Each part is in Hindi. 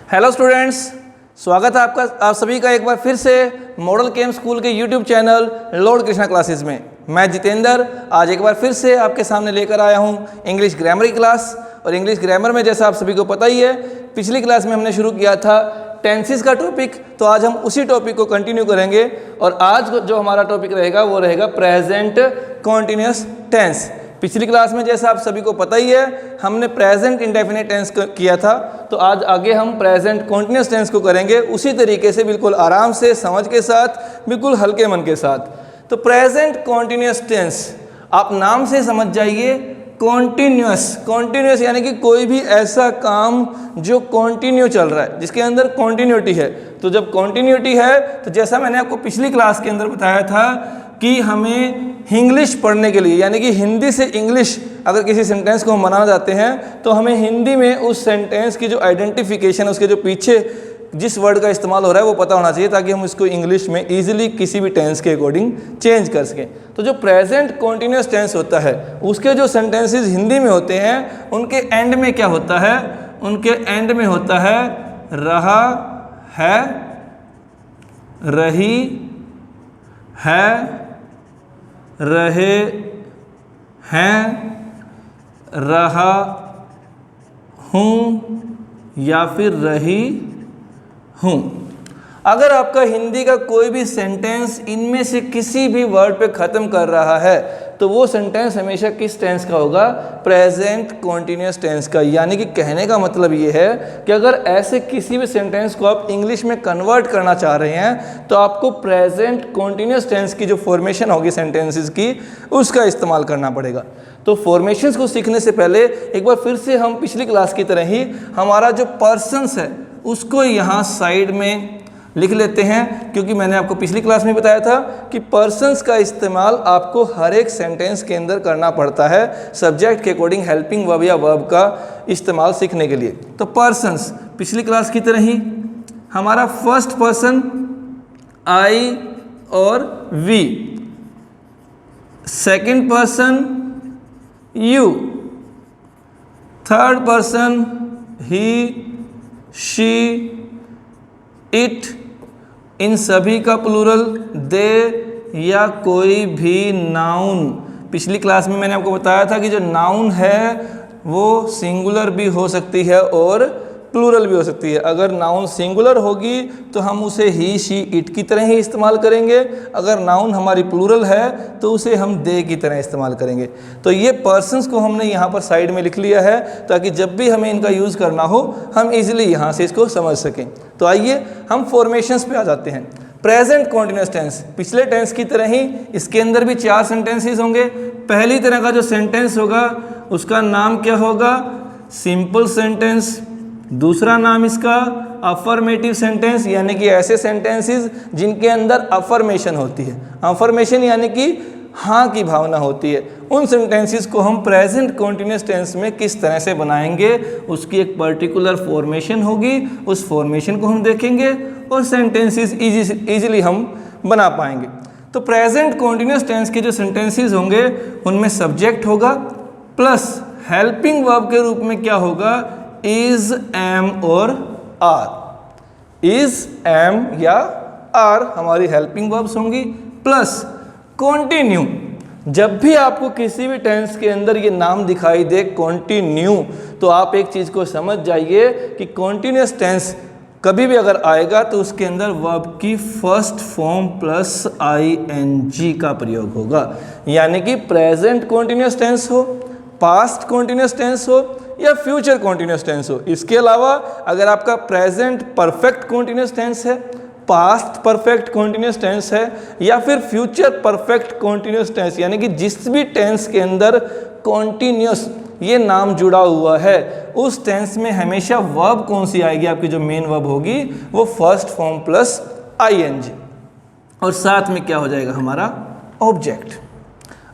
हेलो स्टूडेंट्स, स्वागत है आप सभी का एक बार फिर से मॉडल केम स्कूल के YouTube channel Lord Krishna classes में। मैं जितेंद्र आज एक बार फिर से आपके सामने लेकर आया हूं इंग्लिश ग्रामर की क्लास। और इंग्लिश ग्रामर में जैसा आप सभी को पता ही है, पिछली क्लास में हमने शुरू किया था टेंसेस का टॉपिक, तो आज हम उसी टॉपिक को कंटिन्यू करेंगे। और आज जो हमारा टॉपिक रहेगा वो रहेगा प्रेजेंट कॉन्टिन्यूस टेंस। पिछली क्लास में जैसा आप सभी को पता ही है, हमने प्रेजेंट इंडेफिनिट टेंस किया था, तो आज आगे हम प्रेजेंट कॉन्टिन्यूस टेंस को करेंगे उसी तरीके से, बिल्कुल आराम से, समझ के साथ, बिल्कुल हल्के मन के साथ। तो प्रेजेंट कॉन्टिन्यूस टेंस आप नाम से समझ जाइए, कॉन्टिन्यूस यानी कि कोई भी ऐसा काम जो कॉन्टिन्यू चल रहा है, जिसके अंदर कॉन्टिन्यूटी है। तो जब कॉन्टिन्यूटी है, तो जैसा मैंने आपको पिछली क्लास के अंदर बताया था कि हमें इंग्लिश पढ़ने के लिए, यानी कि हिंदी से इंग्लिश अगर किसी सेंटेंस को हम बनाना चाहते हैं, तो हमें हिंदी में उस सेंटेंस की जो आइडेंटिफिकेशन, उसके जो पीछे जिस वर्ड का इस्तेमाल हो रहा है वो पता होना चाहिए, ताकि हम इसको इंग्लिश में इजीली किसी भी टेंस के अकॉर्डिंग चेंज कर सकें। तो जो प्रेजेंट कॉन्टिन्यूस टेंस होता है, उसके जो सेंटेंसेस हिंदी में होते हैं, उनके एंड में क्या होता है? उनके एंड में होता है रहा है, रही है, रहे हैं, रहा हूँ या फिर रही हूँ। अगर आपका हिंदी का कोई भी सेंटेंस इनमें से किसी भी वर्ड पे ख़त्म कर रहा है, तो वो सेंटेंस हमेशा किस टेंस का होगा? प्रेजेंट कॉन्टिन्यूस टेंस का। यानी कि कहने का मतलब ये है कि अगर ऐसे किसी भी सेंटेंस को आप इंग्लिश में कन्वर्ट करना चाह रहे हैं, तो आपको प्रेजेंट कॉन्टिन्यूस टेंस की जो फॉर्मेशन होगी सेंटेंसेस की, उसका इस्तेमाल करना पड़ेगा। तो फॉर्मेशंस को सीखने से पहले एक बार फिर से हम पिछली क्लास की तरह ही हमारा जो पर्सन्स है उसको यहाँ साइड में लिख लेते हैं, क्योंकि मैंने आपको पिछली क्लास में बताया था कि पर्सन्स का इस्तेमाल आपको हर एक सेंटेंस के अंदर करना पड़ता है, सब्जेक्ट के अकॉर्डिंग हेल्पिंग वर्ब या वर्ब का इस्तेमाल सीखने के लिए। तो पर्सन्स पिछली क्लास की तरह ही हमारा फर्स्ट पर्सन आई और we, second person you, third person he, she, it, इन सभी का प्लूरल दे या कोई भी नाउन। पिछली क्लास में मैंने आपको बताया था कि जो नाउन है वो सिंगुलर भी हो सकती है और प्लूरल भी हो सकती है। अगर नाउन सिंगुलर होगी तो हम उसे ही, शी, इट की तरह ही इस्तेमाल करेंगे। अगर नाउन हमारी प्लूरल है तो उसे हम दे की तरह इस्तेमाल करेंगे। तो ये पर्सन्स को हमने यहाँ पर साइड में लिख लिया है, ताकि जब भी हमें इनका यूज़ करना हो हम इजीली यहाँ से इसको समझ सकें। तो आइए हम फॉर्मेशंस पे आ जाते हैं। प्रेजेंट कॉन्टिन्यूस टेंस पिछले टेंस की तरह ही इसके अंदर भी 4 सेंटेंसेस होंगे। पहली तरह का जो सेंटेंस होगा उसका नाम क्या होगा? Simple sentence. दूसरा नाम इसका अफर्मेटिव सेंटेंस, यानी कि ऐसे सेंटेंसेस जिनके अंदर अफर्मेशन होती है। अफर्मेशन यानी कि हाँ की भावना होती है। उन सेंटेंसेस को हम प्रेजेंट कॉन्टिन्यूस टेंस में किस तरह से बनाएंगे, उसकी एक पर्टिकुलर फॉर्मेशन होगी, उस फॉर्मेशन को हम देखेंगे और सेंटेंसेस इजीली हम बना पाएंगे। तो प्रेजेंट कॉन्टिन्यूस टेंस के जो सेंटेंसेस होंगे उनमें सब्जेक्ट होगा प्लस हेल्पिंग वर्ब के रूप में क्या होगा? इज, एम और आर। इज, एम या आर हमारी हेल्पिंग वर्ब्स होंगी, प्लस कॉन्टिन्यू। जब भी आपको किसी भी टेंस के अंदर ये नाम दिखाई दे कॉन्टिन्यू, तो आप एक चीज़ को समझ जाइए कि कॉन्टिन्यूस टेंस कभी भी अगर आएगा तो उसके अंदर वर्ब की फर्स्ट फॉर्म प्लस ING का प्रयोग होगा। यानी कि प्रेजेंट कॉन्टिन्यूस टेंस हो, पास्ट कॉन्टिन्यूस टेंस हो या फ्यूचर कॉन्टिन्यूस टेंस हो। इसके अलावा अगर आपका प्रेजेंट परफेक्ट कॉन्टिन्यूस टेंस है, पास्ट परफेक्ट कॉन्टिन्यूस टेंस है या फिर फ्यूचर परफेक्ट कॉन्टिन्यूस टेंस, यानी कि जिस भी टेंस के अंदर कॉन्टिन्यूस ये नाम जुड़ा हुआ है, उस टेंस में हमेशा वर्ब कौन सी आएगी? आपकी जो मेन वर्ब होगी वो फर्स्ट फॉर्म प्लस ING, और साथ में क्या हो जाएगा? हमारा ऑब्जेक्ट।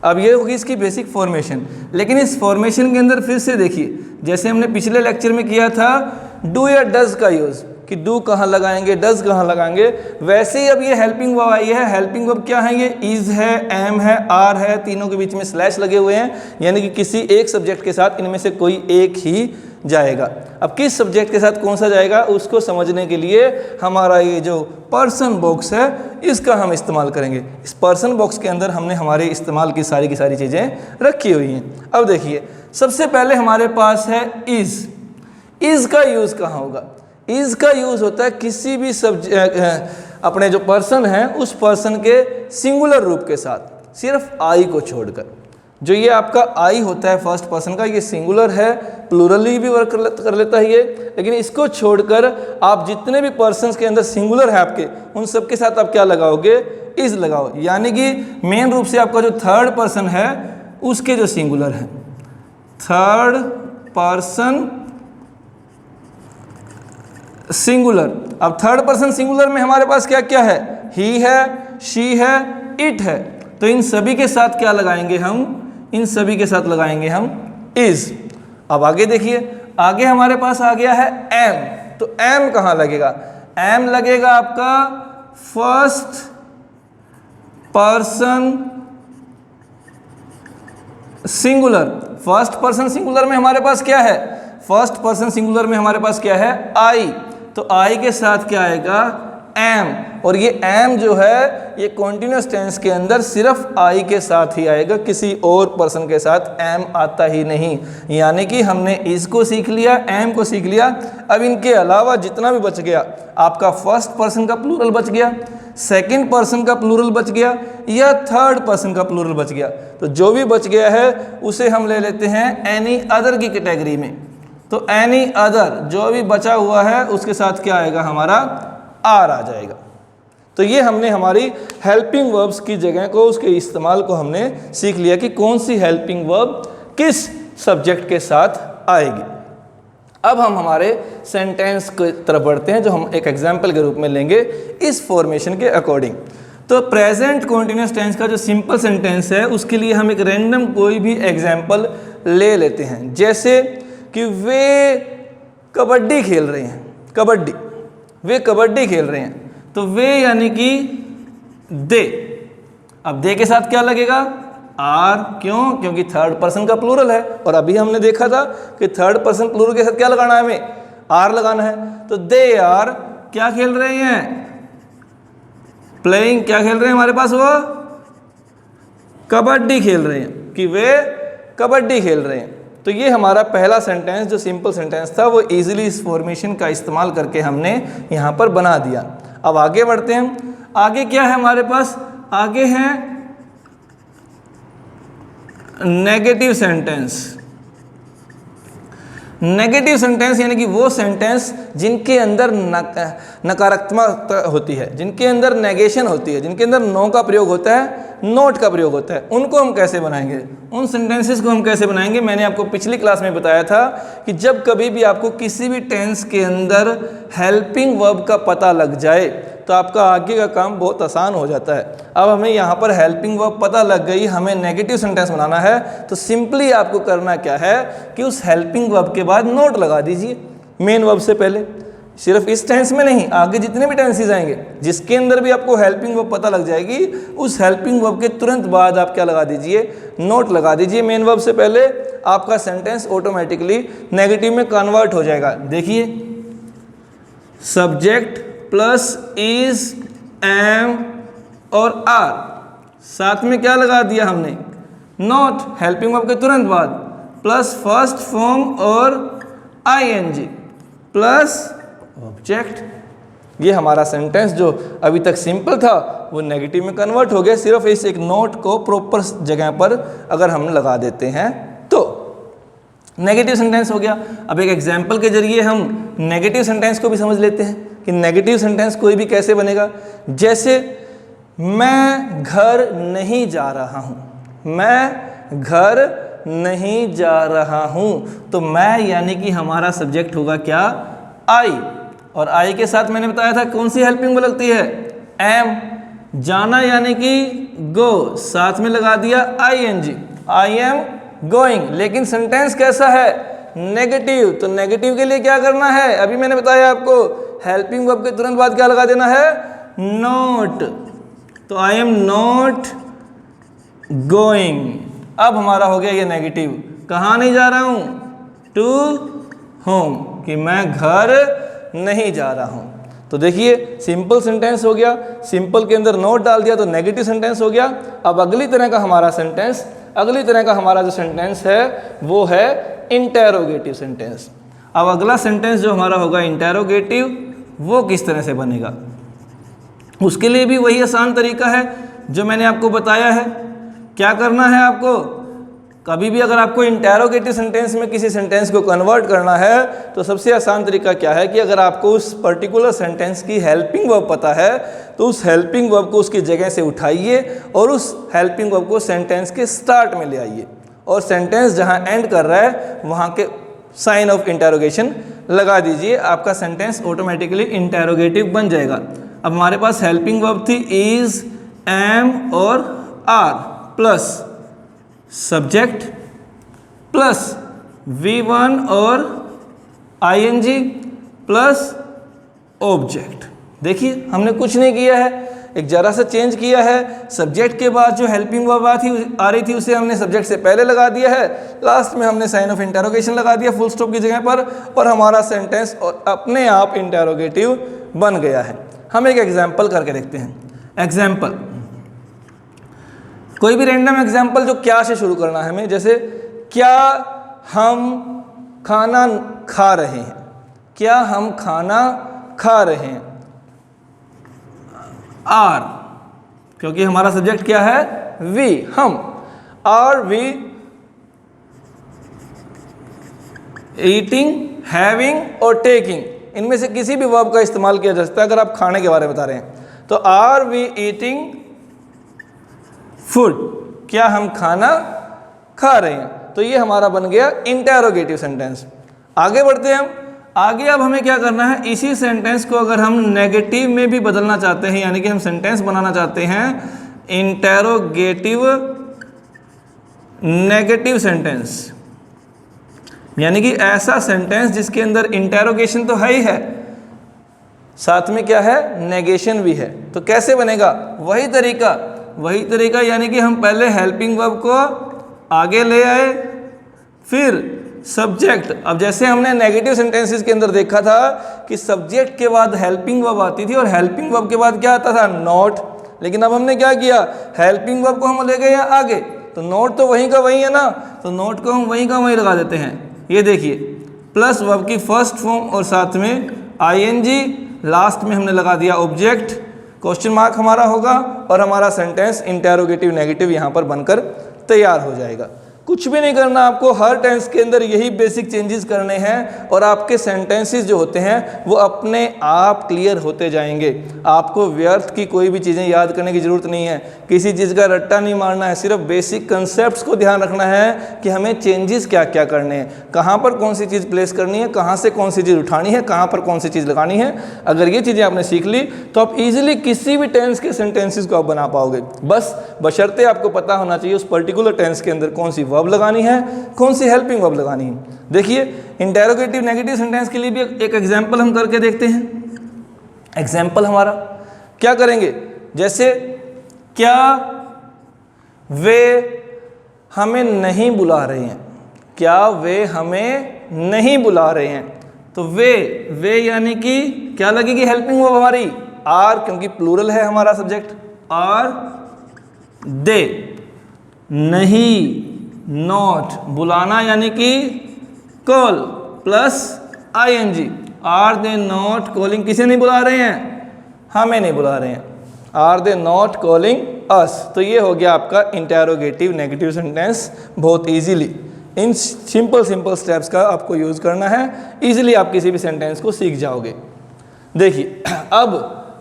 अब ये होगी इसकी बेसिक फॉर्मेशन। लेकिन इस फॉर्मेशन के अंदर फिर से देखिए, जैसे हमने पिछले लेक्चर में किया था डू या डज का यूज़, कि डू कहाँ लगाएंगे, डज कहाँ लगाएंगे, वैसे ही अब ये हेल्पिंग वर्ब आई है। हेल्पिंग वर्ब क्या है? ये इज है, एम है, आर है, तीनों के बीच में स्लैश लगे हुए हैं, यानी कि किसी एक सब्जेक्ट के साथ इनमें से कोई एक ही जाएगा। अब किस सब्जेक्ट के साथ कौन सा जाएगा उसको समझने के लिए हमारा ये जो पर्सन बॉक्स है इसका हम इस्तेमाल करेंगे। इस पर्सन बॉक्स के अंदर हमने हमारे इस्तेमाल की सारी चीज़ें रखी हुई हैं। अब देखिए, सबसे पहले हमारे पास है इज़। इज़ का यूज़ कहाँ होगा? इज़ का यूज़ होता है किसी भी अपने जो पर्सन है उस पर्सन के सिंगुलर रूप के साथ, सिर्फ आई को छोड़कर। जो ये आपका आई होता है फर्स्ट पर्सन का, ये सिंगुलर है, प्लूरली भी वर्क कर लेता है ये, लेकिन इसको छोड़कर आप जितने भी पर्सन्स के अंदर सिंगुलर है आपके, उन सब के साथ आप क्या लगाओगे? इज़ लगाओ। यानी कि मेन रूप से आपका जो थर्ड पर्सन है उसके जो सिंगुलर है, थर्ड पर्सन सिंगुलर। अब थर्ड पर्सन सिंगुलर में हमारे पास क्या क्या है? ही है, शी है, इट है। तो इन सभी के साथ क्या लगाएंगे हम? इन सभी के साथ लगाएंगे हम इज। अब आगे देखिए, आगे हमारे पास आ गया है एम। तो एम कहाँ लगेगा? एम लगेगा आपका first person singular. First person singular में हमारे पास क्या है? फर्स्ट पर्सन सिंगुलर में हमारे पास क्या है? आई। तो आई के साथ क्या आएगा? एम। और ये एम जो है ये कॉन्टिन्यूस टेंस के अंदर सिर्फ आई के साथ ही आएगा, किसी और पर्सन के साथ एम आता ही नहीं। यानी कि हमने इस को सीख लिया, एम को सीख लिया। अब इनके अलावा जितना भी बच गया, आपका फर्स्ट पर्सन का प्लूरल बच गया, सेकंड पर्सन का प्लूरल बच गया, या थर्ड पर्सन का प्लूरल बच गया। तो जो भी बच गया है उसे हम ले लेते हैं एनी अदर की कैटेगरी में। तो एनी अदर जो भी बचा हुआ है उसके साथ क्या आएगा? हमारा आर आ जाएगा। तो ये हमने हमारी हेल्पिंग वर्ब्स की जगह को, उसके इस्तेमाल को हमने सीख लिया कि कौन सी हेल्पिंग वर्ब किस सब्जेक्ट के साथ आएगी। अब हम हमारे सेंटेंस की तरफ बढ़ते हैं, जो हम एक एग्जाम्पल के रूप में लेंगे इस फॉर्मेशन के अकॉर्डिंग। तो प्रेजेंट कॉन्टिन्यूस टेंस का जो सिंपल सेंटेंस है उसके लिए हम एक रैंडम कोई भी एग्जाम्पल ले लेते हैं। जैसे कि वे कबड्डी खेल रहे हैं, कबड्डी, वे कबड्डी खेल रहे हैं। तो वे यानी कि दे। अब दे के साथ क्या लगेगा? आर। क्यों? क्योंकि थर्ड पर्सन का प्लूरल है, और अभी हमने देखा था कि थर्ड पर्सन प्लूरल के साथ क्या लगाना है? हमें आर लगाना है। तो दे आर क्या खेल रहे हैं? प्लेइंग। क्या खेल रहे हैं? हमारे पास वो कबड्डी खेल रहे हैं, कि वे कबड्डी खेल रहे हैं। तो ये हमारा पहला सेंटेंस जो सिंपल सेंटेंस था वो इजीली इस फॉर्मेशन का इस्तेमाल करके हमने यहाँ पर बना दिया। अब आगे बढ़ते हैं। आगे क्या है हमारे पास? आगे है नेगेटिव सेंटेंस। नेगेटिव सेंटेंस यानी कि वो सेंटेंस जिनके अंदर नकारात्मकता होती है, जिनके अंदर नेगेशन होती है, जिनके अंदर नो का प्रयोग होता है, नोट का प्रयोग होता है। उनको हम कैसे बनाएंगे? उन सेंटेंसेस को हम कैसे बनाएंगे? मैंने आपको पिछली क्लास में बताया था कि जब कभी भी आपको किसी भी टेंस के अंदर हेल्पिंग वर्ब का पता लग जाए तो आपका आगे का काम बहुत आसान हो जाता है। अब हमें यहाँ पर हेल्पिंग वर्ब पता लग गई, हमें नेगेटिव सेंटेंस बनाना है, तो सिंपली आपको करना क्या है कि उस हेल्पिंग वर्ब के बाद नोट लगा दीजिए मेन वर्ब से पहले। सिर्फ इस टेंस में नहीं, आगे जितने भी टेंसेस आएंगे जिसके अंदर भी आपको हेल्पिंग वर्ब पता लग जाएगी, उस हेल्पिंग वर्ब के तुरंत बाद आप क्या लगा दीजिए? नोट लगा दीजिए मेन वर्ब से पहले। आपका सेंटेंस ऑटोमेटिकली नेगेटिव में कन्वर्ट हो जाएगा। देखिए, सब्जेक्ट प्लस इज, एम और आर, साथ में क्या लगा दिया हमने? नोट, हेल्पिंग वर्ब के तुरंत बाद, प्लस फर्स्ट फॉर्म और आईएनजी प्लस ऑब्जेक्ट। ये हमारा सेंटेंस जो अभी तक सिंपल था वो नेगेटिव में कन्वर्ट हो गया, सिर्फ इस एक नोट को प्रॉपर जगह पर अगर हम लगा देते हैं तो नेगेटिव सेंटेंस हो गया। अब एक एग्जाम्पल के जरिए हम नेगेटिव सेंटेंस को भी समझ लेते हैं कि नेगेटिव सेंटेंस कोई भी कैसे बनेगा। जैसे मैं घर नहीं जा रहा हूँ, मैं घर नहीं जा रहा हूँ। तो मैं यानी कि हमारा सब्जेक्ट होगा क्या? आई। और आई के साथ मैंने बताया था कौन सी हेल्पिंग वर्ब लगती है? एम। जाना यानी कि गो, साथ में लगा दिया आईएनजी, आई एम गोइंग। लेकिन सेंटेंस कैसा है? नेगेटिव। तो नेगेटिव के लिए क्या करना है? अभी मैंने बताया आपको, हेल्पिंग वर्ब के तुरंत बाद क्या लगा देना है? नोट। तो आई एम नॉट गोइंग। अब हमारा हो गया ये नेगेटिव। कहाँ नहीं जा रहा हूँ? टू होम, कि मैं घर नहीं जा रहा हूँ। तो देखिए सिंपल सेंटेंस हो गया, सिंपल के अंदर नोट डाल दिया तो नेगेटिव सेंटेंस हो गया। अब अगली तरह का हमारा जो सेंटेंस है वो है इंटेरोगेटिव सेंटेंस। अब अगला सेंटेंस जो हमारा होगा इंटेरोगेटिव, वो किस तरह से बनेगा, उसके लिए भी वही आसान तरीका है जो मैंने आपको बताया है। क्या करना है आपको, कभी भी अगर आपको इंटेरोगेटिव सेंटेंस में किसी सेंटेंस को कन्वर्ट करना है तो सबसे आसान तरीका क्या है कि अगर आपको उस पर्टिकुलर सेंटेंस की हेल्पिंग वर्ब पता है तो उस हेल्पिंग वर्ब को उसकी जगह से उठाइए और उस हेल्पिंग वर्ब को सेंटेंस के स्टार्ट में ले आइए और सेंटेंस जहां एंड कर रहा है वहां के साइन ऑफ इंटेरोगेशन लगा दीजिए, आपका सेंटेंस ऑटोमेटिकली इंटेरोगेटिव बन जाएगा। अब हमारे पास हेल्पिंग वर्ब थी इज, एम और are plus subject plus V1 और ING प्लस ऑब्जेक्ट। देखिए हमने कुछ नहीं किया है, एक जरा सा चेंज किया है। सब्जेक्ट के बाद जो हेल्पिंग वर्ब आ रही थी उसे हमने सब्जेक्ट से पहले लगा दिया है, लास्ट में हमने साइन ऑफ इंटेरोगेशन लगा दिया फुल स्टॉप की जगह पर, और हमारा सेंटेंस अपने आप इंटेरोगेटिव बन गया है। हम एक एग्जाम्पल करके देखते हैं। एग्जाम्पल, कोई भी रैंडम एग्जाम्पल जो क्या से शुरू करना है हमें, जैसे क्या हम खाना खा रहे हैं, क्या हम खाना खा रहे हैं। आर, क्योंकि हमारा सब्जेक्ट क्या है, वी, हम। आर वी ईटिंग, हैविंग और टेकिंग, इनमें से किसी भी वर्ब का इस्तेमाल किया जा सकता है अगर आप खाने के बारे में बता रहे हैं। तो आर वी ईटिंग फूड, क्या हम खाना खा रहे हैं। तो ये हमारा बन गया इंटेरोगेटिव सेंटेंस। आगे बढ़ते हैं हम। आगे अब हमें क्या करना है, इसी सेंटेंस को अगर हम नेगेटिव में भी बदलना चाहते हैं, यानी कि हम सेंटेंस बनाना चाहते हैं इंटेरोगेटिव नेगेटिव सेंटेंस, यानी कि ऐसा सेंटेंस जिसके अंदर इंटेरोगेशन तो है ही है, साथ में क्या है, नेगेशन भी है। तो कैसे बनेगा, वही तरीका, यानी कि हम पहले हेल्पिंग वर्ब को आगे ले आए, फिर सब्जेक्ट। अब जैसे हमने नेगेटिव सेंटेंसेस के अंदर देखा था कि सब्जेक्ट के बाद हेल्पिंग वर्ब आती थी और हेल्पिंग वर्ब के बाद क्या आता था, नॉट। लेकिन अब हमने क्या किया, हेल्पिंग वर्ब को हम ले गए आगे, तो नोट तो वहीं का वहीं है ना, तो नोट को हम वहीं का वहीं लगा देते हैं। ये देखिए प्लस वर्ब की फर्स्ट फॉर्म और साथ में ING, लास्ट में हमने लगा दिया ऑब्जेक्ट, क्वेश्चन मार्क हमारा होगा और हमारा सेंटेंस इंटेरोगेटिव नेगेटिव यहाँ पर बनकर तैयार हो जाएगा। कुछ भी नहीं करना आपको, हर टेंस के अंदर यही बेसिक चेंजेस करने हैं और आपके सेंटेंसेस जो होते हैं वो अपने आप क्लियर होते जाएंगे। आपको व्यर्थ की कोई भी चीज़ें याद करने की ज़रूरत नहीं है, किसी चीज़ का रट्टा नहीं मारना है, सिर्फ बेसिक कंसेप्ट्स को ध्यान रखना है कि हमें चेंजेस क्या क्या करने हैं, कहाँ पर कौन सी चीज़ प्लेस करनी है, कहाँ से कौन सी चीज़ उठानी है, कहाँ पर कौन सी चीज़ लगानी है। अगर ये चीज़ें आपने सीख ली तो आप ईजिली किसी भी टेंस के सेंटेंसेस को आप बना पाओगे। बस बशर्ते आपको पता होना चाहिए उस पर्टिकुलर टेंस के अंदर कौन सी वर्ब लगानी है, कौन सी हेल्पिंग वर्ब लगानी है। देखिए इंटेरोगेटिव नेगेटिव सेंटेंस के लिए भी एक एग्जांपल हम करके देखते हैं। एग्जांपल हमारा क्या करेंगे, जैसे क्या वे हमें नहीं बुला रहे हैं, क्या वे हमें नहीं बुला रहे हैं। तो वे यानी कि क्या लगेगी हेल्पिंग वर्ब हमारी, आर, क्योंकि प्लूरल है हमारा सब्जेक्ट, आर दे। नहीं, नॉट, बुलाना यानी कि call plus ING, are they not calling, किसे नहीं बुला रहे हैं, हमें नहीं बुला रहे हैं, are they not calling us. तो ये हो गया आपका इंटेरोगेटिव नेगेटिव सेंटेंस। बहुत इजीली इन सिंपल स्टेप्स का आपको यूज़ करना है, इजीली आप किसी भी सेंटेंस को सीख जाओगे। देखिए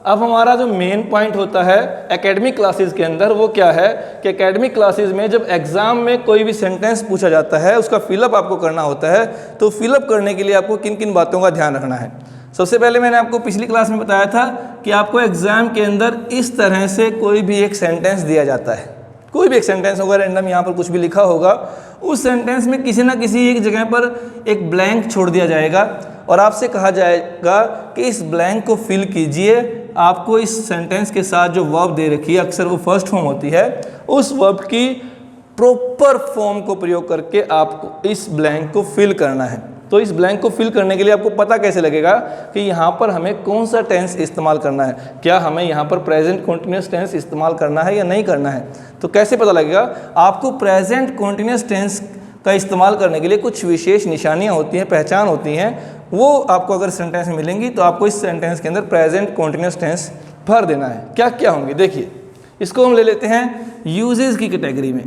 अब हमारा जो मेन पॉइंट होता है एकेडमिक क्लासेस के अंदर वो क्या है कि एकेडमिक क्लासेस में जब एग्ज़ाम में कोई भी सेंटेंस पूछा जाता है उसका फिलअप आपको करना होता है, तो फिलअप करने के लिए आपको किन किन बातों का ध्यान रखना है। सबसे पहले मैंने आपको पिछली क्लास में बताया था कि आपको एग्ज़ाम के अंदर इस तरह से कोई भी एक सेंटेंस दिया जाता है, कोई भी एक सेंटेंस होगा रैंडम, यहाँ पर कुछ भी लिखा होगा, उस सेंटेंस में किसी ना किसी एक जगह पर एक ब्लैंक छोड़ दिया जाएगा और आपसे कहा जाएगा कि इस ब्लैंक को फिल कीजिए। आपको इस सेंटेंस के साथ जो वर्ब दे रखी है, अक्सर वो फर्स्ट फॉर्म होती है, उस वर्ब की प्रॉपर फॉर्म को प्रयोग करके आपको इस ब्लैंक को फिल करना है। तो इस ब्लैंक को फिल करने के लिए आपको पता कैसे लगेगा कि यहाँ पर हमें कौन सा टेंस इस्तेमाल करना है, क्या हमें यहाँ पर प्रेजेंट कॉन्टिन्यूस टेंस इस्तेमाल करना है या नहीं करना है। तो कैसे पता लगेगा, आपको प्रेजेंट कॉन्टिन्यूस टेंस का इस्तेमाल करने के लिए कुछ विशेष निशानियाँ होती हैं, पहचान होती हैं, वो आपको अगर सेंटेंस में मिलेंगी तो आपको इस सेंटेंस के अंदर प्रेजेंट कॉन्टिन्यूस टेंस भर देना है। क्या क्या होंगे देखिए, इसको हम ले लेते हैं यूजेस की कैटेगरी में।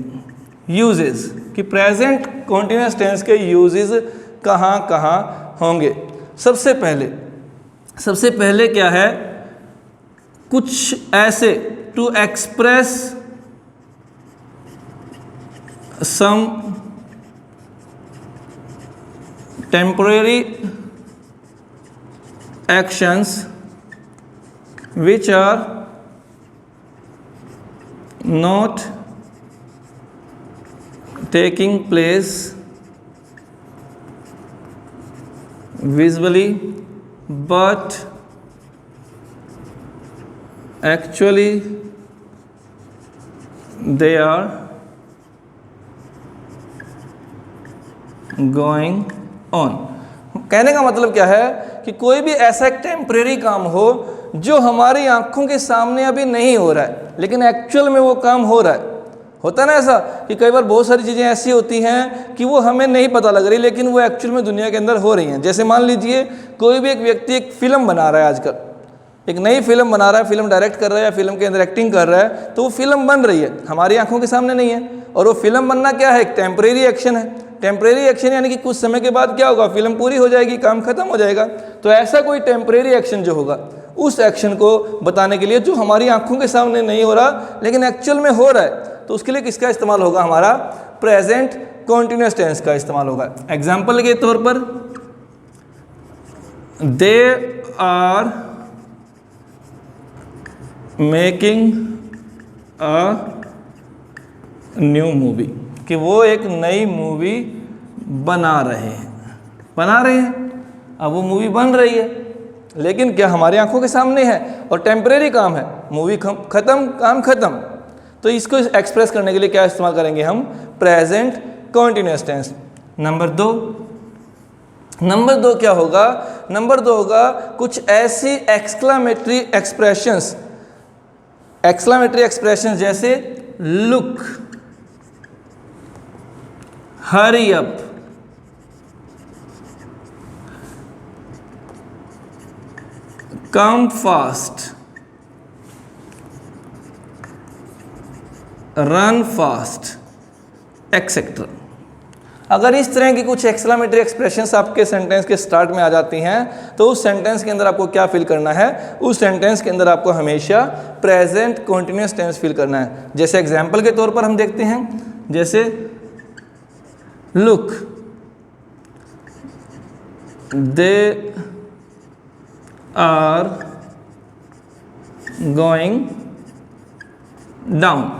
यूजेस कि प्रेजेंट कॉन्टिन्यूस टेंस के यूजेस कहाँ कहाँ होंगे। सबसे पहले क्या है, कुछ ऐसे, to express some temporary actions which are not taking place visually but actually they are going on। कहने का मतलब क्या है कि कोई भी ऐसा एक टेम्परेरी काम हो जो हमारी आंखों के सामने अभी नहीं हो रहा है लेकिन एक्चुअल में वो काम हो रहा है। होता है ना ऐसा कि कई बार बहुत सारी चीज़ें ऐसी होती हैं कि वो हमें नहीं पता लग रही लेकिन वो एक्चुअल में दुनिया के अंदर हो रही हैं। जैसे मान लीजिए कोई भी एक व्यक्ति एक फिल्म बना रहा है, आजकल एक नई फिल्म बना रहा है, फिल्म डायरेक्ट कर रहा है या फिल्म के अंदर एक्टिंग कर रहा है, तो वो फिल्म बन रही है, हमारी आंखों के सामने नहीं है। और वो फिल्म बनना क्या है, एक टेम्परेरी एक्शन है। टेम्परेरी एक्शन यानी कि कुछ समय के बाद क्या होगा, फिल्म पूरी हो जाएगी, काम खत्म हो जाएगा। तो ऐसा कोई टेम्परेरी एक्शन जो होगा, उस एक्शन को बताने के लिए जो हमारी आंखों के सामने नहीं हो रहा लेकिन एक्चुअल में हो रहा है, तो उसके लिए किसका इस्तेमाल होगा, हमारा प्रेजेंट कॉन्टिन्यूअस टेंस का इस्तेमाल होगा। एग्जाम्पल के तौर पर, they are making a new movie, कि वो एक नई मूवी बना रहे हैं। अब वो मूवी बन रही है लेकिन क्या हमारी आंखों के सामने है और टेम्परेरी काम है, मूवी खत्म, काम खत्म। तो इसको एक्सप्रेस करने के लिए क्या इस्तेमाल करेंगे हम, प्रेजेंट कॉन्टिन्यूअस टेंस। नंबर दो क्या होगा, नंबर दो होगा कुछ ऐसी एक्सक्लामेटरी एक्सप्रेशंस जैसे look, hurry up, come fast, run fast, etcetera. अगर इस तरह की कुछ एक्सक्लामेटरी एक्सप्रेशंस आपके सेंटेंस के स्टार्ट में आ जाती हैं तो उस सेंटेंस के अंदर आपको क्या फिल करना है, उस सेंटेंस के अंदर आपको हमेशा प्रेजेंट कॉन्टिन्यूअस टेंस फिल करना है। जैसे एग्जांपल के तौर पर हम देखते हैं, जैसे look, they are going down.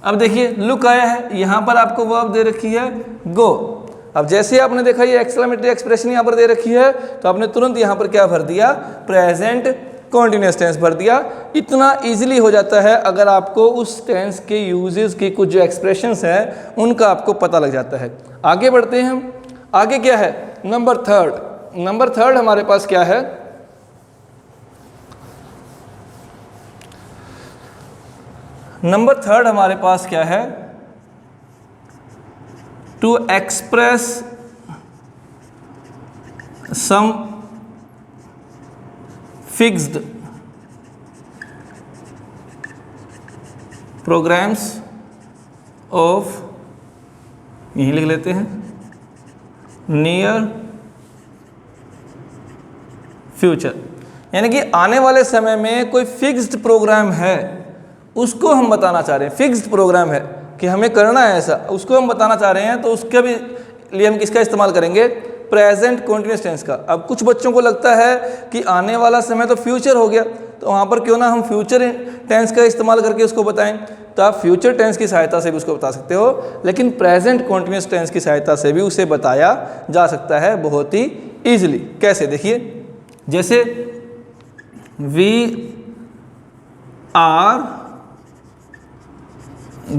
अब देखिए लुक आया है, यहां पर आपको वर्ब दे रखी है गो। अब जैसे आपने देखा ये एक्सक्लेमेटरी एक्सप्रेशन यहां पर दे रखी है तो आपने तुरंत यहां पर क्या भर दिया, प्रेजेंट कॉन्टिन्यूअस टेंस भर दिया। इतना इजीली हो जाता है अगर आपको उस टेंस के यूजेस की कुछ जो एक्सप्रेशंस हैं उनका आपको पता लग जाता है। आगे बढ़ते हैं हम, आगे क्या है, नंबर थर्ड हमारे पास क्या है, नंबर थर्ड हमारे पास क्या है, to express some fixed programs of, यहीं लिख लेते हैं, नियर फ्यूचर, यानी कि आने वाले समय में कोई फिक्स्ड प्रोग्राम है उसको हम बताना चाह रहे हैं। फिक्स्ड प्रोग्राम है कि हमें करना है ऐसा, उसको हम बताना चाह रहे हैं तो उसके भी लिए हम किसका इस्तेमाल करेंगे, प्रेजेंट कॉन्टिन्यूअस टेंस का। अब कुछ बच्चों को लगता है कि आने वाला समय तो फ्यूचर हो गया, तो वहाँ पर क्यों ना हम फ्यूचर टेंस का इस्तेमाल करके उसको बताएं। तो आप फ्यूचर टेंस की सहायता से भी उसको बता सकते हो, लेकिन प्रेजेंट कॉन्टिन्यूअस टेंस की सहायता से भी उसे बताया जा सकता है बहुत ही ईजिली। कैसे, देखिए, जैसे we are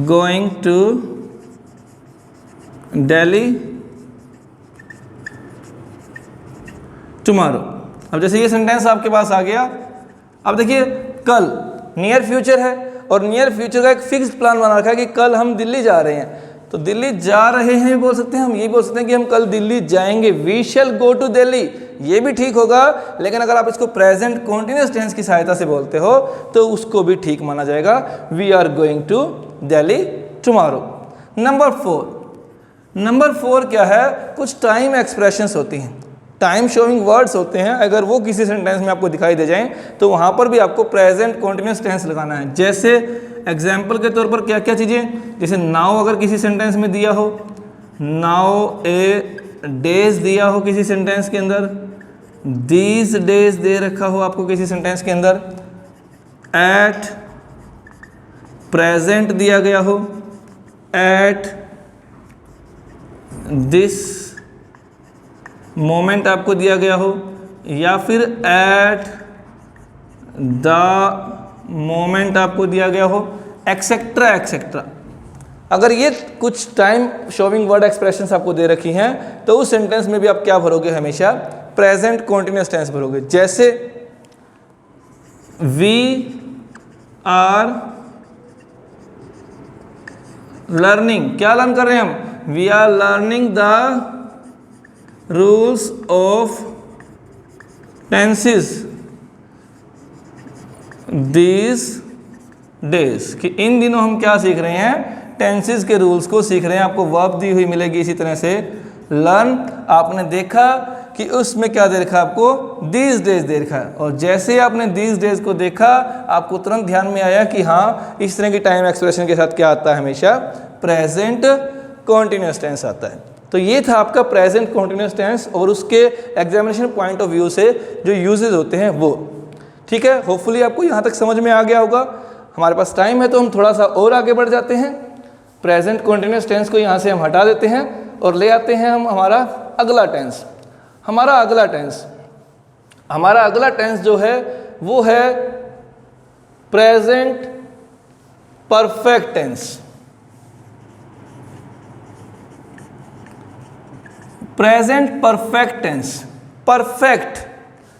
going to Delhi tomorrow. अब जैसे ये सेंटेंस आपके पास आ गया, अब देखिए कल नियर फ्यूचर है और नियर फ्यूचर का एक फिक्स्ड प्लान बना रखा है कि कल हम दिल्ली जा रहे हैं, तो दिल्ली जा रहे हैं बोल सकते हैं, हम ये बोल सकते हैं कि हम कल दिल्ली जाएंगे, we shall go to Delhi, ये भी ठीक होगा। लेकिन अगर आप इसको प्रेजेंट कॉन्टिन्यूअस टेंस की सहायता से बोलते हो तो उसको भी ठीक माना जाएगा, we are going to Delhi tomorrow. Number 4 क्या है, कुछ टाइम एक्सप्रेशंस होती हैं, टाइम शोइंग वर्ड्स होते हैं, अगर वो किसी सेंटेंस में आपको दिखाई दे जाएं तो वहाँ पर भी आपको प्रेजेंट कॉन्टिन्यूअस टेंस लगाना है। जैसे एग्जाम्पल के तौर पर क्या क्या चीज़ें, जैसे नाउ अगर किसी सेंटेंस में दिया हो, नाउ ए डेज दिया हो किसी सेंटेंस के अंदर, दीज डेज दे रखा हो आपको किसी सेंटेंस के अंदर, एट प्रेजेंट दिया गया हो, एट दिस मोमेंट आपको दिया गया हो, या फिर एट द मोमेंट आपको दिया गया हो, एक्सेट्रा एक्सेट्रा। अगर ये कुछ टाइम शोविंग वर्ड एक्सप्रेशंस आपको दे रखी हैं तो उस सेंटेंस में भी आप क्या भरोगे, हमेशा प्रेजेंट कॉन्टिन्यूअस टेंस भरोगे। जैसे वी आर लर्निंग, क्या लर्न कर रहे हैं हम, we are learning the rules of tenses these days, कि इन दिनों हम क्या सीख रहे हैं, टेंसेस के रूल्स को सीख रहे हैं। आपको वर्ब दी हुई मिलेगी इसी तरह से, लर्न आपने देखा कि उसमें क्या दे रखा है आपको, दीज डेज दे रखा है, और जैसे आपने दीज डेज को देखा आपको तुरंत ध्यान में आया कि हाँ इस तरह की टाइम एक्सप्रेशन के साथ क्या आता है, हमेशा प्रेजेंट कॉन्टिन्यूअस टेंस आता है। तो ये था आपका प्रेजेंट कॉन्टिन्यूअस टेंस और उसके एग्जामिनेशन पॉइंट ऑफ व्यू से जो यूजेस होते हैं वो। ठीक है, होपफुली आपको यहाँ तक समझ में आ गया होगा। हमारे पास टाइम है तो हम थोड़ा सा और आगे बढ़ जाते हैं। प्रेजेंट कॉन्टिन्यूअस टेंस को यहाँ से हम हटा देते हैं और ले आते हैं हम हमारा अगला टेंस। हमारा अगला टेंस जो है वो है present perfect tense. Present perfect tense, perfect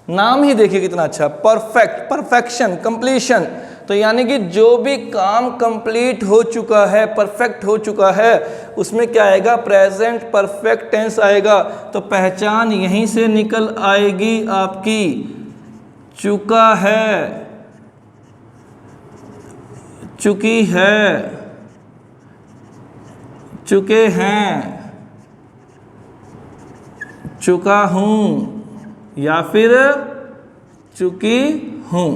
नाम ही देखिए कितना अच्छा, परफेक्ट, परफेक्शन, कंप्लीशन। तो यानी कि जो भी काम कंप्लीट हो चुका है, परफेक्ट हो चुका है, उसमें क्या आएगा, प्रेजेंट परफेक्ट टेंस आएगा। तो पहचान यहीं से निकल आएगी आपकी, चुका है, चुकी है, चुके हैं, चुका हूं या फिर चुकी हूं।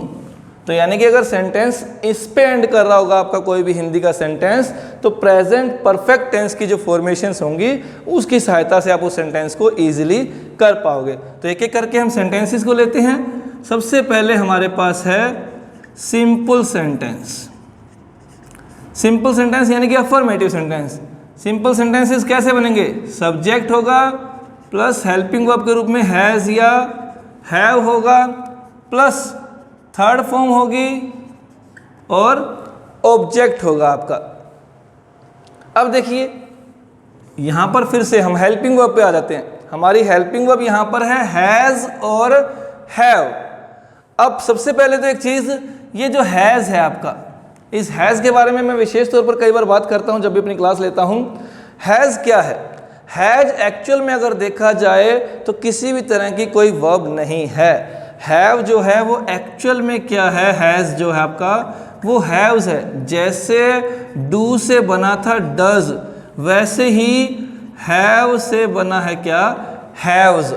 तो यानी कि अगर सेंटेंस इस पे एंड कर रहा होगा आपका कोई भी हिंदी का सेंटेंस, तो प्रेजेंट परफेक्ट टेंस की जो फॉर्मेशंस होंगी उसकी सहायता से आप उस सेंटेंस को इजीली कर पाओगे। तो एक एक करके हम सेंटेंसेस को लेते हैं। सबसे पहले हमारे पास है सिंपल सेंटेंस। सिंपल सेंटेंस यानी कि अफर्मेटिव सेंटेंस। सिंपल सेंटेंसेस कैसे बनेंगे, सब्जेक्ट होगा प्लस हेल्पिंग वर्ब के रूप में हैज़ या हैव होगा, प्लस थर्ड फॉर्म होगी और ऑब्जेक्ट होगा आपका। अब देखिए यहां पर फिर से हम हेल्पिंग वर्ब पे आ जाते हैं। हमारी हेल्पिंग वर्ब यहां पर है हैज़ और हैव। अब सबसे पहले तो एक चीज, ये जो हैज़ है आपका, इस हैज़ के बारे में मैं विशेष तौर पर कई बार बात करता हूं जब भी अपनी क्लास लेता हूं। हैज़ क्या है, हैज एक्चुअल में अगर देखा जाए तो किसी भी तरह की कोई वर्ब नहीं है। हैव जो है वो एक्चुअल में क्या है, हैज जो है आपका वो हैव्स है। जैसे डू से बना था डज, वैसे ही हैव से बना है क्या, हैव्स।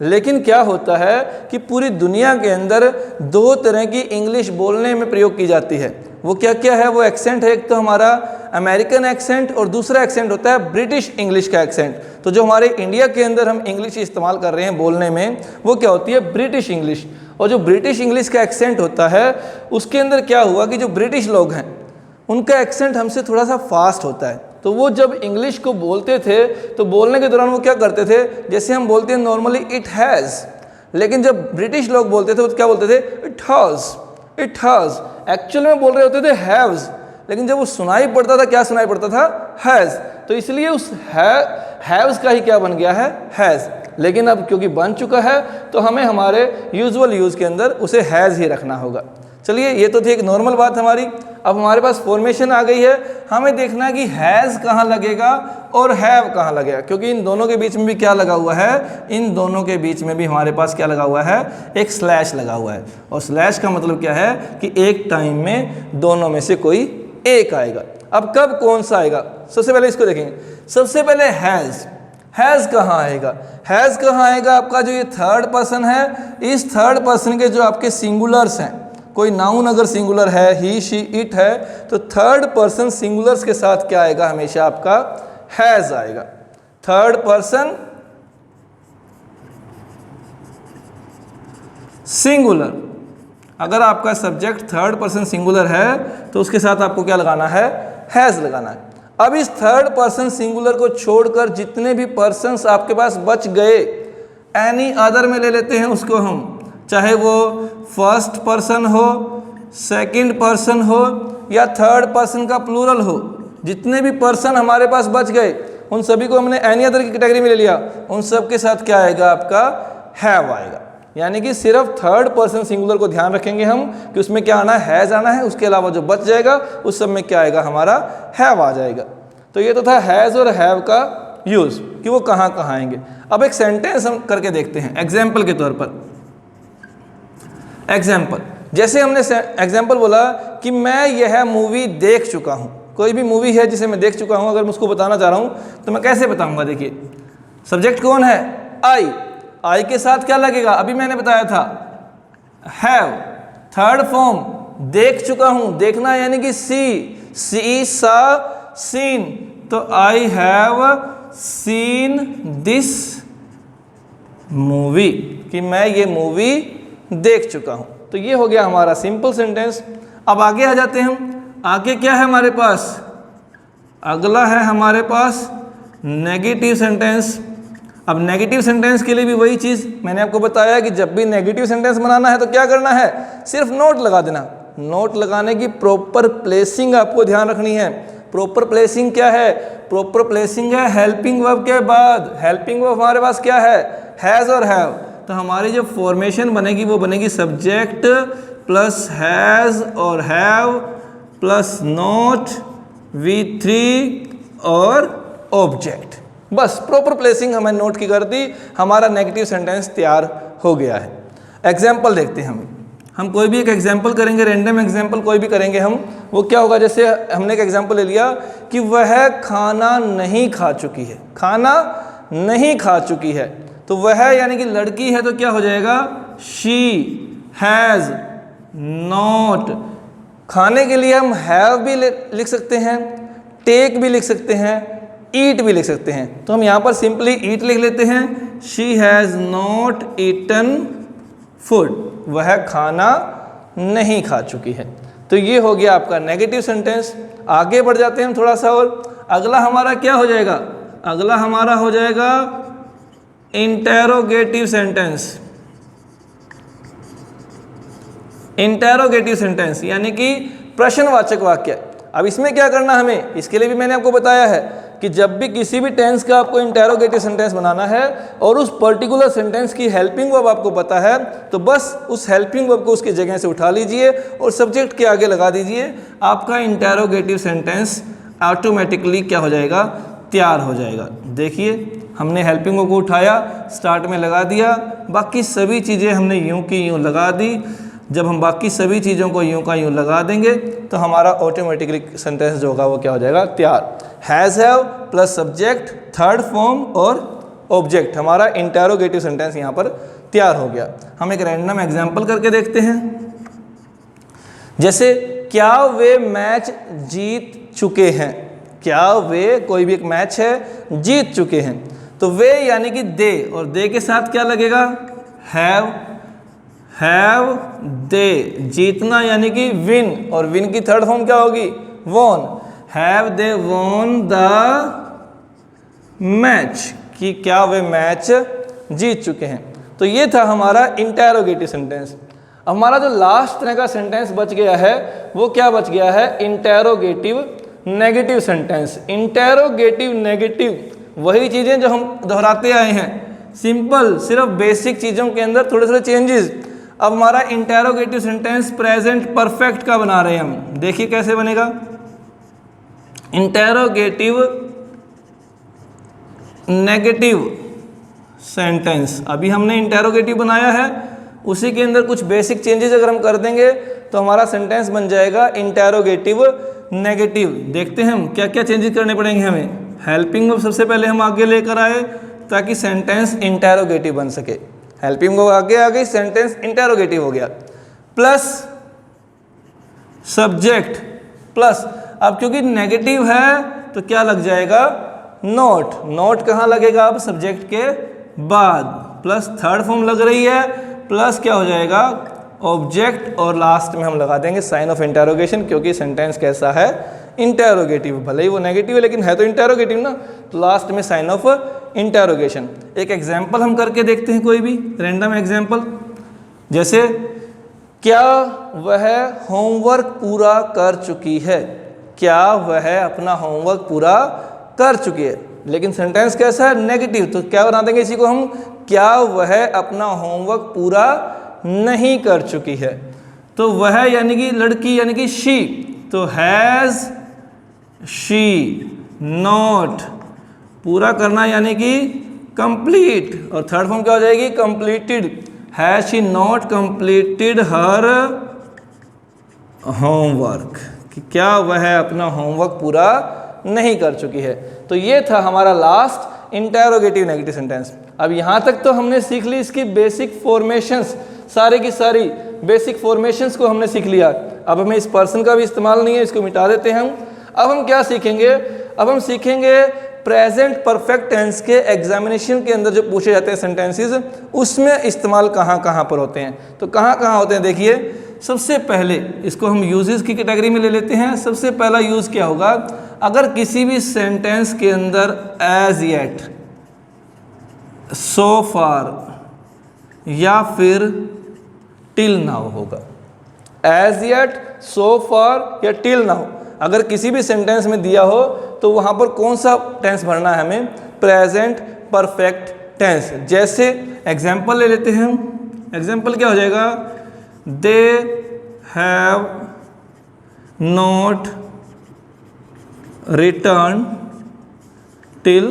लेकिन क्या होता है कि पूरी दुनिया के अंदर दो तरह की इंग्लिश बोलने में प्रयोग की जाती है। वो क्या क्या है, वो एक्सेंट है, एक तो हमारा अमेरिकन एक्सेंट और दूसरा एक्सेंट होता है ब्रिटिश इंग्लिश का एक्सेंट। तो जो हमारे इंडिया के अंदर हम इंग्लिश इस्तेमाल कर रहे हैं बोलने में, वो क्या होती है, ब्रिटिश इंग्लिश। और जो ब्रिटिश इंग्लिश का एक्सेंट होता है उसके अंदर क्या हुआ कि जो ब्रिटिश लोग हैं उनका एक्सेंट हमसे थोड़ा सा फास्ट होता है। तो वो जब इंग्लिश को बोलते थे तो बोलने के दौरान वो क्या करते थे, जैसे हम बोलते हैं नॉर्मली इट हैज़, लेकिन जब ब्रिटिश लोग बोलते थे तो क्या बोलते थे, it has, it has. Actual में बोल रहे होते थे हैव्स, लेकिन जब वो सुनाई पड़ता था क्या सुनाई पड़ता था, हैज़। तो इसलिए उस हैव्स का ही क्या बन गया है, हैज़। लेकिन अब क्योंकि बन चुका है तो हमें हमारे यूजुअल यूज़ के अंदर उसे हैज़ ही रखना होगा। चलिए, ये तो थी एक नॉर्मल बात हमारी। अब हमारे पास फॉर्मेशन आ गई है, हमें देखना है कि हैज़ कहाँ लगेगा और हैव कहाँ लगेगा, क्योंकि इन दोनों के बीच में भी क्या लगा हुआ है, इन दोनों के बीच में भी हमारे पास क्या लगा हुआ है, एक स्लैश लगा हुआ है। और स्लैश का मतलब क्या है कि एक टाइम में दोनों में से कोई एक आएगा। अब कब कौन सा आएगा, सबसे पहले इसको देखेंगे। सबसे पहले हैज़ कहाँ आएगा, हैज़ कहाँ आएगा, आपका जो ये थर्ड पर्सन है, इस थर्ड पर्सन के जो आपके सिंगुलर्स हैं, कोई नाउन अगर सिंगुलर है, ही शी इट है, तो थर्ड पर्सन सिंगुलर्स के साथ क्या आएगा, हमेशा आपका हैज़ आएगा। थर्ड पर्सन सिंगुलर, अगर आपका सब्जेक्ट थर्ड पर्सन सिंगुलर है तो उसके साथ आपको क्या लगाना है, हैज़ लगाना है। अब इस थर्ड पर्सन सिंगुलर को छोड़कर जितने भी पर्सन्स आपके पास बच गए, एनी अदर में ले लेते हैं उसको हम, चाहे वो फर्स्ट पर्सन हो, सेकंड पर्सन हो या थर्ड पर्सन का प्लूरल हो, जितने भी पर्सन हमारे पास बच गए उन सभी को हमने एनी अदर की कैटेगरी में ले लिया, उन सब के साथ क्या आएगा, आपका हैव आएगा। यानी कि सिर्फ थर्ड पर्सन सिंगुलर को ध्यान रखेंगे हम कि उसमें क्या आना है, हैज़ आना है, उसके अलावा जो बच जाएगा उस सब में क्या आएगा, हमारा हैव आ जाएगा। तो ये तो था हैज़ और हैव का यूज़ कि वो कहाँ कहाँ आएंगे। अब एक सेंटेंस हम करके देखते हैं एग्जाम्पल के तौर पर। एग्जाम्पल, जैसे हमने एग्जाम्पल बोला कि मैं यह मूवी देख चुका हूँ, कोई भी मूवी है जिसे मैं देख चुका हूँ, अगर मैं उसको बताना चाह रहा हूँ तो मैं कैसे बताऊँगा। देखिए, सब्जेक्ट कौन है, आई के साथ क्या लगेगा, अभी मैंने बताया था हैव। थर्ड फॉर्म देख चुका हूँ, देखना यानी कि सी सा सीन, तो I have seen this movie, कि मैं ये मूवी देख चुका हूं। तो ये हो गया हमारा सिंपल सेंटेंस। अब आगे आ जाते हैं हम, आगे क्या है हमारे पास, अगला है हमारे पास नेगेटिव सेंटेंस। अब नेगेटिव सेंटेंस के लिए भी वही चीज़ मैंने आपको बताया कि जब भी नेगेटिव सेंटेंस बनाना है तो क्या करना है, सिर्फ नोट लगा देना। नोट लगाने की प्रॉपर प्लेसिंग आपको ध्यान रखनी है। प्रॉपर प्लेसिंग क्या है, प्रॉपर प्लेसिंग है हेल्पिंग वर्ब के बाद। हेल्पिंग वर्ब हमारे पास क्या है, हैज़ और हैव। तो हमारी जो फॉर्मेशन बनेगी वो बनेगी सब्जेक्ट प्लस हैज़ और हैव प्लस नोट V3 और ऑब्जेक्ट। बस प्रॉपर प्लेसिंग हमें नोट की कर दी, हमारा नेगेटिव सेंटेंस तैयार हो गया है। एग्जाम्पल देखते हैं हम कोई भी एक एग्जाम्पल करेंगे, रैंडम एग्जाम्पल कोई भी करेंगे हम। वो क्या होगा, जैसे हमने एक एग्जाम्पल ले लिया कि वह खाना नहीं खा चुकी है, खाना नहीं खा चुकी है, तो वह यानी कि लड़की है तो क्या हो जाएगा, शी हैज़ नॉट। खाने के लिए हम हैव भी लिख सकते हैं, टेक भी लिख सकते हैं, ईट भी लिख सकते हैं। तो हम यहाँ पर सिंपली ईट लिख लेते हैं, she has not eaten food, वह खाना नहीं खा चुकी है। तो ये हो गया आपका नेगेटिव सेंटेंस। आगे बढ़ जाते हैं हम थोड़ा सा और, अगला हमारा क्या हो जाएगा, अगला हमारा हो जाएगा इंटेरोगेटिव सेंटेंस। इंटेरोगेटिव सेंटेंस यानी कि प्रश्नवाचक वाक्य। अब इसमें क्या करना हमें, इसके लिए भी मैंने आपको बताया है कि जब भी किसी भी टेंस का आपको इंटेरोगेटिव सेंटेंस बनाना है और उस पर्टिकुलर सेंटेंस की हेल्पिंग वर्ब आपको पता है, तो बस उस हेल्पिंग वर्ब को उसकी जगह से उठा लीजिए और सब्जेक्ट के आगे लगा दीजिए। आपका इंटेरोगेटिव सेंटेंस ऑटोमेटिकली क्या हो जाएगा, तैयार हो जाएगा। देखिए, हमने हेल्पिंग वर्ब को उठाया, स्टार्ट में लगा दिया, बाकी सभी चीज़ें हमने यूं की यूं लगा दी। जब हम बाकी सभी चीज़ों को यूं का यूं लगा देंगे तो हमारा ऑटोमेटिकली सेंटेंस जो होगा वो क्या हो जाएगा, तैयार। Has have plus subject, third form और ऑब्जेक्ट, हमारा इंटेरोगेटिव सेंटेंस यहाँ पर तैयार हो गया। हम एक रैंडम एग्जाम्पल करके देखते हैं। जैसे, क्या वे मैच जीत चुके हैं, क्या वे, कोई भी एक मैच है, जीत चुके हैं, तो वे यानी कि दे, और दे के साथ क्या लगेगा, हैव दे। जीतना यानी कि विन, और विन की थर्ड फॉर्म क्या होगी, won. Have they won the match, कि क्या वे मैच जीत चुके हैं। तो ये था हमारा इंटेरोगेटिव सेंटेंस। हमारा जो लास्ट तरह का सेंटेंस बच गया है वो क्या बच गया है, interrogative negative sentence. Interrogative negative वही चीज़ें जो हम दोहराते आए हैं, सिंपल, सिर्फ बेसिक चीज़ों के अंदर थोड़े थोड़े चेंजेस। अब हमारा इंटेरोगेटिव सेंटेंस प्रेजेंट परफेक्ट का बना रहे हैं हम, देखिए कैसे बनेगा। इंटेरोगेटिव नेगेटिव सेंटेंस, अभी हमने इंटेरोगेटिव बनाया है, उसी के अंदर कुछ बेसिक चेंजेस अगर हम कर देंगे तो हमारा सेंटेंस बन जाएगा इंटेरोगेटिव नेगेटिव। देखते हैं हम क्या क्या चेंजेस करने पड़ेंगे हमें। हेल्पिंग वर्ब सबसे पहले हम आगे लेकर आए ताकि सेंटेंस इंटेरोगेटिव बन सके। हेल्पिंग वर्ब आगे आ गई, सेंटेंस इंटेरोगेटिव हो गया। प्लस सब्जेक्ट प्लस, अब क्योंकि नेगेटिव है तो क्या लग जाएगा, नॉट। नॉट कहाँ लगेगा, अब सब्जेक्ट के बाद, प्लस थर्ड फॉर्म लग रही है, प्लस क्या हो जाएगा, ऑब्जेक्ट, और लास्ट में हम लगा देंगे साइन ऑफ इंटेरोगेशन, क्योंकि सेंटेंस कैसा है, इंटेरोगेटिव। भले ही वो नेगेटिव है लेकिन है तो इंटेरोगेटिव ना, तो लास्ट में साइन ऑफ इंटेरोगेशन। एक एग्जांपल हम करके देखते हैं, कोई भी रैंडम एग्जांपल, जैसे क्या वह होमवर्क पूरा कर चुकी है, क्या वह अपना होमवर्क पूरा कर चुकी है, लेकिन सेंटेंस कैसा है, नेगेटिव, तो क्या बना देंगे इसी को हम, क्या वह अपना होमवर्क पूरा नहीं कर चुकी है। तो वह यानी कि लड़की यानी कि शी, तो हैज़ शी नॉट, पूरा करना यानी कि कंप्लीट, और थर्ड फॉर्म क्या हो जाएगी, completed, has she not completed her homework, कि क्या वह अपना होमवर्क पूरा नहीं कर चुकी है। तो ये था हमारा लास्ट इंटेरोगेटिव नेगेटिव सेंटेंस। अब यहाँ तक तो हमने सीख ली इसकी बेसिक फॉर्मेशंस, सारी की सारी बेसिक फॉर्मेशंस को हमने सीख लिया। अब हमें इस पर्सन का भी इस्तेमाल नहीं है, इसको मिटा देते हैं हम। अब हम क्या सीखेंगे, अब हम सीखेंगे प्रेजेंट परफेक्ट टेंस के एग्जामिनेशन के अंदर जो पूछे जाते हैं सेंटेंसेस, उसमें इस्तेमाल कहाँ कहाँ पर होते हैं। तो कहाँ कहाँ होते हैं, देखिए सबसे पहले इसको हम यूजेस की कैटेगरी में ले लेते हैं। सबसे पहला यूज़ क्या होगा, अगर किसी भी सेंटेंस के अंदर एज येट, सो फार या फिर टिल नाउ होगा। एज येट, सो फार या टिल नाउ अगर किसी भी सेंटेंस में दिया हो तो वहाँ पर कौन सा टेंस भरना है हमें, प्रेजेंट परफेक्ट टेंस। जैसे एग्जाम्पल ले लेते हैं हम, एग्जाम्पल क्या हो जाएगा, they have not return till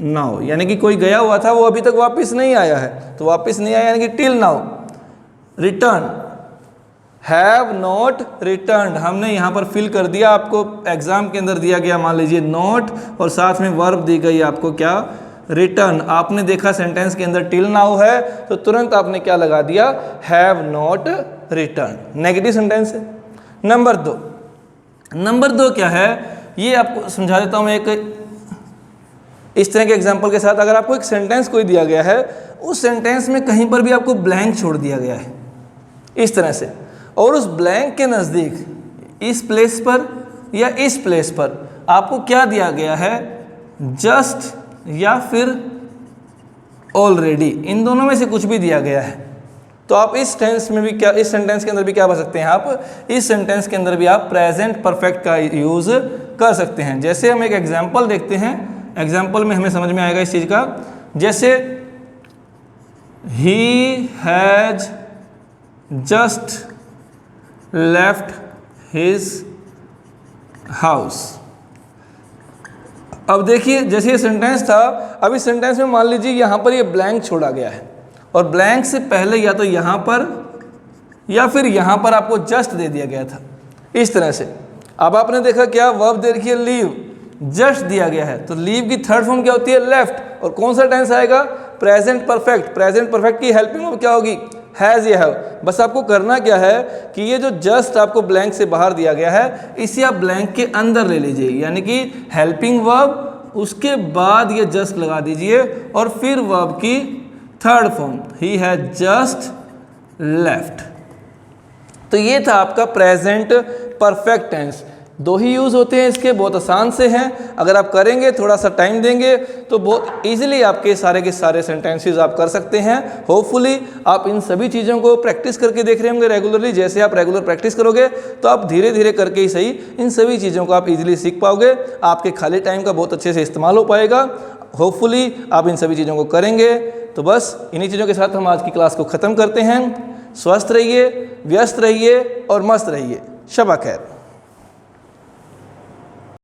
now, यानी कि कोई गया हुआ था वो अभी तक वापस नहीं आया है, तो वापस नहीं आया यानी कि till now. Return, have not return, हमने यहाँ पर फिल कर दिया, आपको एग्जाम के अंदर दिया गया मान लीजिए नॉट, और साथ में वर्ब दी गई आपको क्या, रिटर्न। आपने देखा सेंटेंस के अंदर टिल नाउ है तो तुरंत आपने क्या लगा दिया, have not return, negative sentence है। नंबर दो क्या है, ये आपको समझा देता हूँ मैं एक इस तरह के एग्जाम्पल के साथ। अगर आपको एक सेंटेंस कोई दिया गया है, उस सेंटेंस में कहीं पर भी आपको ब्लैंक छोड़ दिया गया है इस तरह से, और उस ब्लैंक के नज़दीक इस प्लेस पर या इस प्लेस पर आपको क्या दिया गया है, जस्ट या फिर ऑलरेडी, इन दोनों में से कुछ भी दिया गया है, तो आप इस टेंस में भी क्या, इस सेंटेंस के अंदर भी क्या भर सकते हैं, आप इस सेंटेंस के अंदर भी आप प्रेजेंट परफेक्ट का यूज़ कर सकते हैं। जैसे हम एक एग्जाम्पल देखते हैं, एग्जाम्पल में हमें समझ में आएगा इस चीज़ का। जैसे he has just left his house. अब देखिए जैसे ये सेंटेंस था, अब इस सेंटेंस में मान लीजिए यहाँ पर ये ब्लैंक छोड़ा गया है, और ब्लैंक से पहले या तो यहाँ पर या फिर यहाँ पर आपको जस्ट दे दिया गया था इस तरह से। अब आपने देखा क्या, वर्ब देखिए लीव, जस्ट दिया गया है, तो लीव की थर्ड फॉर्म क्या होती है, लेफ्ट, और कौन सा टेंस आएगा, प्रेजेंट परफेक्ट। प्रेजेंट परफेक्ट की हेल्पिंग वर्ब क्या होगी, हैज़ या हैव। बस आपको करना क्या है कि ये जो जस्ट आपको ब्लैंक से बाहर दिया गया है, इसे आप ब्लैंक के अंदर ले लीजिए, यानी कि हेल्पिंग वर्ब, उसके बाद ये जस्ट लगा दीजिए, और फिर वर्ब की third form, he has just left. तो ये था आपका प्रेजेंट परफेक्ट टेंस। दो ही यूज़ होते हैं इसके, बहुत आसान से हैं। अगर आप करेंगे, थोड़ा सा टाइम देंगे, तो बहुत इजीली आपके सारे के सारे सेंटेंसेस आप कर सकते हैं। होपफुली आप इन सभी चीज़ों को प्रैक्टिस करके देख रहे होंगे रेगुलरली। जैसे आप रेगुलर प्रैक्टिस करोगे तो आप धीरे धीरे करके ही सही इन सभी चीज़ों को आप इजीली सीख पाओगे। आपके खाली टाइम का बहुत अच्छे से इस्तेमाल हो पाएगा। होपफुली आप इन सभी चीज़ों को करेंगे। तो बस इन्हीं चीज़ों के साथ हम आज की क्लास को ख़त्म करते हैं। स्वस्थ रहिए, व्यस्त रहिए और मस्त रहिए। शबा खैर।